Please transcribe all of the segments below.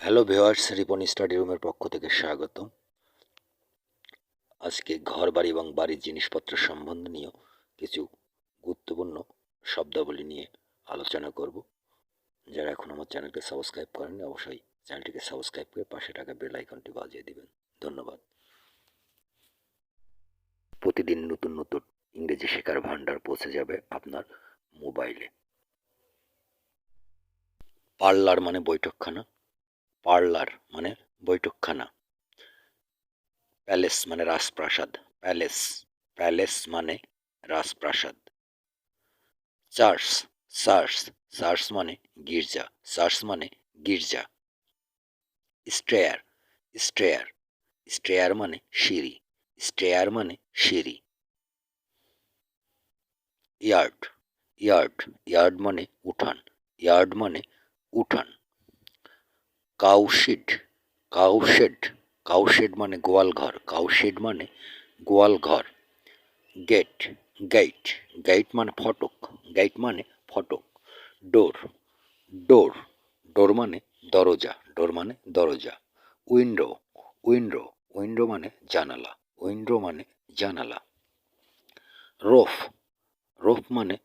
Hello viewers, Ripon study রুমের পক্ষ থেকে স্বাগত। আজকে ঘর বাড়ি এবং বাড়ির জিনিসপত্র সম্বন্ধ নিয়েও কিছু গুরুত্বপূর্ণ শব্দাবলী নিয়ে আলোচনা করব। যারা এখন আমার চ্যানেলকে সাবস্ক্রাইব করেননি, অবশ্যই চ্যানেলটিকে সাবস্ক্রাইব করে পাশে থাকা বেল আইকনটি বাজিয়ে দিবেন। ধন্যবাদ। প্রতিদিন নতুন নতুন ইংরেজি শেখার ভান্ডার পৌঁছে যাবে আপনার মোবাইলে। পার্লার মানে বৈঠকখানা, পার্লার মানে বৈঠকখানা। প্যালেস মানে রাজপ্রাসাদ, প্যালেস, প্যালেস মানে রাজপ্রাসাদ। চার্চ, চার্চ, চার্চ মানে গির্জা, চার্চ মানে গির্জা। স্টেয়ার, স্টেয়ার, স্টেয়ার মানে সিঁড়ি, স্টেয়ার মানে সিঁড়ি। ইয়ার্ড, ইয়ার্ড, ইয়ার্ড মানে উঠান, ইয়ার্ড মানে উঠান। কাউশেড, কাউশেড, কাউশেড মানে গোয়াল ঘর, কাউশেড মানে গোয়াল ঘর। গেট, গেট, গেট মানে ফটক, গেট মানে ফটক। ডোর, ডোর, ডোর মানে দরজা, ডোর মানে দরজা। উইন্ডো, উইন্ডো, উইন্ডো মানে জানালা, উইন্ডো মানে জানালা। রোফ, রোফ মানে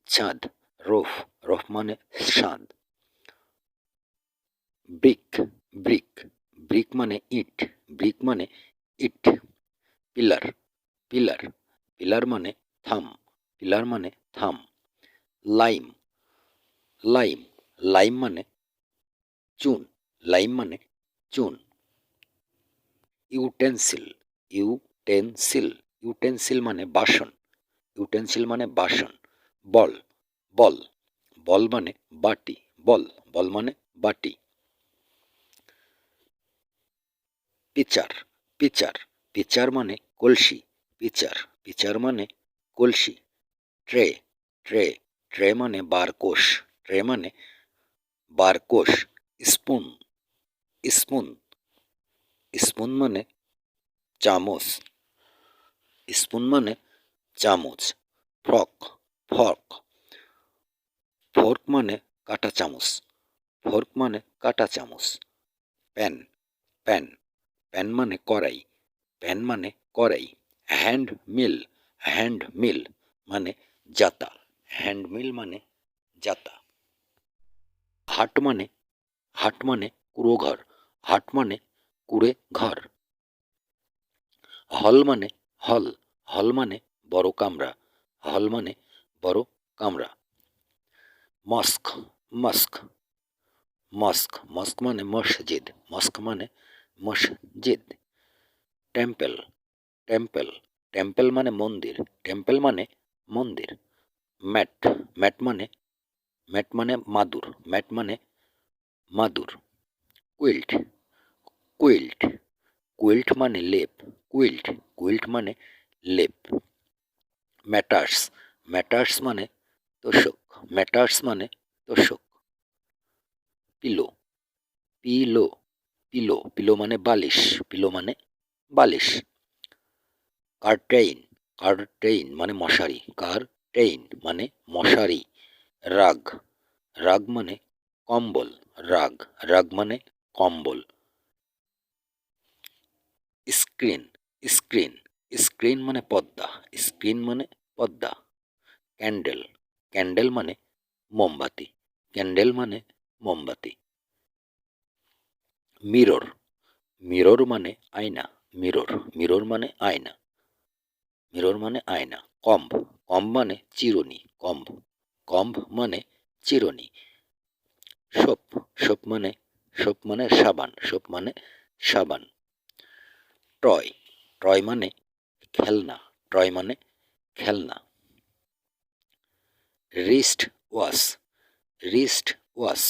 ছাদ, রোফ, রোফ মানে ছাদ। ব্রিক, ব্রিক, ব্রিক মানে ইট, ব্রিক মানে ইট। পিলার, পিলার, পিলার মানে থাম, পিলার মানে থাম। লাইম, লাইম, লাইম মানে চুন, লাইম মানে চুন। ইউটেন্সিল, ইউটেন্সিল, ইউটেন্সিল মানে বাসন, ইউটেন্সিল মানে বাসন। বল, বল, বল মানে বাটি, বল, বল মানে বাটি। পিচার, পিচার, পিচার মানে কলসি, পিচার, পিচার মানে কলসি। ট্রে, ট্রে, ট্রে মানে বারকোষ, ট্রে মানে বারকোষ। স্পুন, স্পুন, স্পুন মানে চামচ, স্পুন মানে চামচ। ফর্ক, ফর্ক, ফোর্ক মানে কাঁটা চামচ, ফোর্ক মানে কাঁটা চামচ। প্যান, প্যান, প্যান মানে কড়াই, প্যান মানে কড়াই। হ্যান্ড মিল, হ্যান্ড মিল মানে জাতা, হ্যান্ড মিল মানে জাতা। হাট মানে, হাট মানে কুড়ো ঘর, হাট মানে কুড়ে ঘর। হল মানে হল, হল মানে বড় কামরা, হল মানে বড় কামরা। মস্ক, মস্ক, মস্ক, মস্ক মানে মসজিদ, মস্ক মানে মসজিদ। টেম্পল, টেম্পল, টেম্পল মানে মন্দির, টেম্পল মানে মন্দির। ম্যাট, ম্যাট মানে, ম্যাট মানে মাদুর, ম্যাট মানে মাদুর। কুইল্ট, কুইল্ট, কুইল্ট মানে লেপ, কুইল্ট, কুইল্ট মানে লেপ। ম্যাটার্স, ম্যাটার্স মানে তোষক, ম্যাটার্স মানে তোষক। পিলো, পিলো, পিলো, পিলো মানে বালিশ, পিলো মানে বালিশ। কার্টেইন, কার্টেইন মানে মশারি, কার্টেইন মানে মশারি। রাগ, রাগ মানে কম্বল, রাগ, রাগ মানে কম্বল। স্ক্রিন, স্ক্রিন, স্ক্রিন মানে পর্দা, স্ক্রিন মানে পর্দা। ক্যান্ডেল, ক্যান্ডেল মানে মোমবাতি, ক্যান্ডেল মানে মোমবাতি। মিরর, মিরর মানে আয়না, মিরর, মিরর মানে আয়না, মিরর মানে আয়না। কম্ব, কম্ব মানে চিরুনি, কম্ব, কম্ব মানে চিরুনি। সোপ, সোপ মানে, সোপ মানে সাবান, সোপ মানে সাবান। টয়, টয় মানে খেলনা, টয় মানে খেলনা। রিস্ট ওয়াচ, রিস্ট ওয়াচ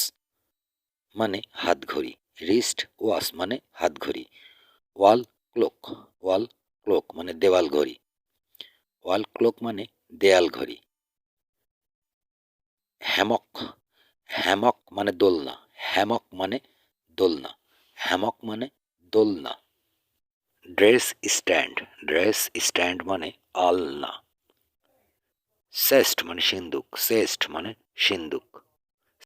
মানে হাত ঘড়ি, রিস্ট ওয়াচ মানে হাত ঘড়ি। ওয়াল ক্লক, ওয়াল ক্লক মানে দেওয়াল ঘড়ি, ওয়াল ক্লক মানে দেয়াল ঘড়ি। হ্যামক, হ্যামক মানে দোলনা, হ্যামক মানে দোলনা, হ্যামক মানে দোলনা। ড্রেস স্ট্যান্ড, ড্রেস স্ট্যান্ড মানে আলনা। চেস্ট মানে সিন্দুক, চেস্ট মানে সিন্দুক।